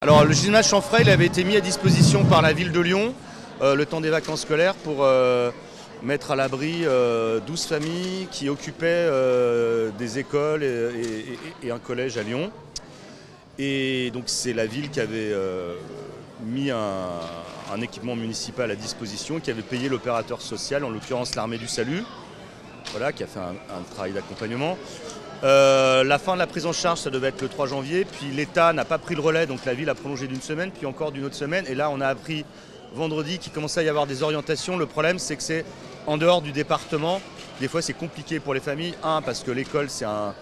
Alors le gymnase Chanfray, il avait été mis à disposition par la ville de Lyon le temps des vacances scolaires pour mettre à l'abri 12 familles qui occupaient des écoles et un collège à Lyon. Et donc c'est la ville qui avait mis un équipement municipal à disposition, qui avait payé l'opérateur social, en l'occurrence l'Armée du Salut, voilà, qui a fait un travail d'accompagnement. La fin de la prise en charge, ça devait être le 3 janvier, puis l'État n'a pas pris le relais, donc la ville a prolongé d'une semaine, puis encore d'une autre semaine, et là on a appris vendredi qu'il commençait à y avoir des orientations. Le problème, c'est que c'est en dehors du département. Des fois c'est compliqué pour les familles, parce que l'école c'est un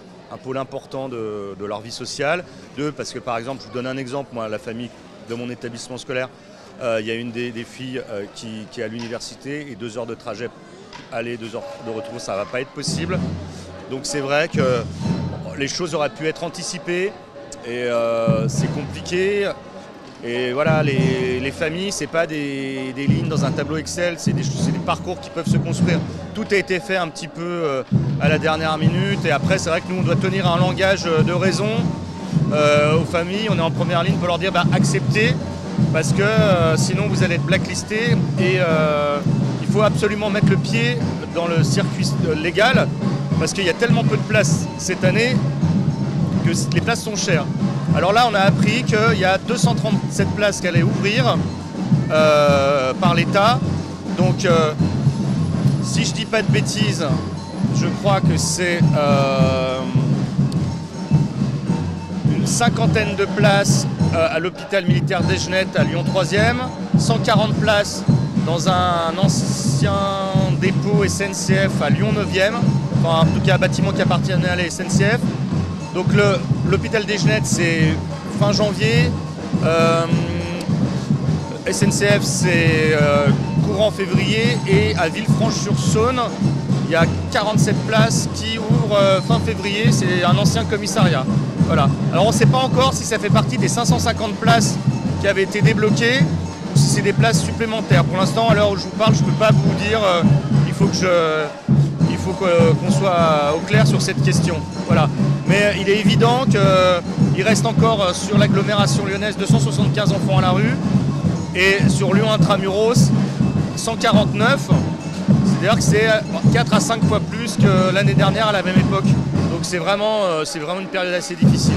pôle important de leur vie sociale, deux, parce que par exemple, je vous donne un exemple, moi, la famille de mon établissement scolaire, il y a une des filles qui est à l'université, et 2 heures de trajet aller, 2 heures de retour, ça ne va pas être possible. Donc c'est vrai que les choses auraient pu être anticipées et c'est compliqué. Et voilà, les familles, c'est pas des lignes dans un tableau Excel, c'est des parcours qui peuvent se construire. Tout a été fait un petit peu à la dernière minute, et après c'est vrai que nous on doit tenir un langage de raison aux familles. On est en première ligne pour leur dire acceptez, parce que sinon vous allez être blacklistés, et il faut absolument mettre le pied dans le circuit légal, parce qu'il y a tellement peu de places cette année que les places sont chères. Alors là, on a appris qu'il y a 237 places qui allaient ouvrir par l'État. Donc, si je dis pas de bêtises, je crois que c'est une 50aine de places à l'hôpital militaire d'Egenette à Lyon 3e, 140 places dans un ancien dépôt SNCF à Lyon 9e, enfin en tout cas un bâtiment qui appartenait à la SNCF. Donc l'hôpital d'Egenette c'est fin janvier, SNCF c'est courant février, et à Villefranche-sur-Saône il y a 47 places qui ouvrent fin février, c'est un ancien commissariat. Voilà. Alors on ne sait pas encore si ça fait partie des 550 places qui avaient été débloquées, ou si c'est des places supplémentaires. Pour l'instant, à l'heure où je vous parle, je ne peux pas vous dire, il faut qu'on soit au clair sur cette question. Voilà. Mais il est évident qu'il reste encore sur l'agglomération lyonnaise 275 enfants à la rue, et sur Lyon Intramuros 149. C'est-à-dire que c'est 4 à 5 fois plus que l'année dernière à la même époque. Donc c'est vraiment une période assez difficile.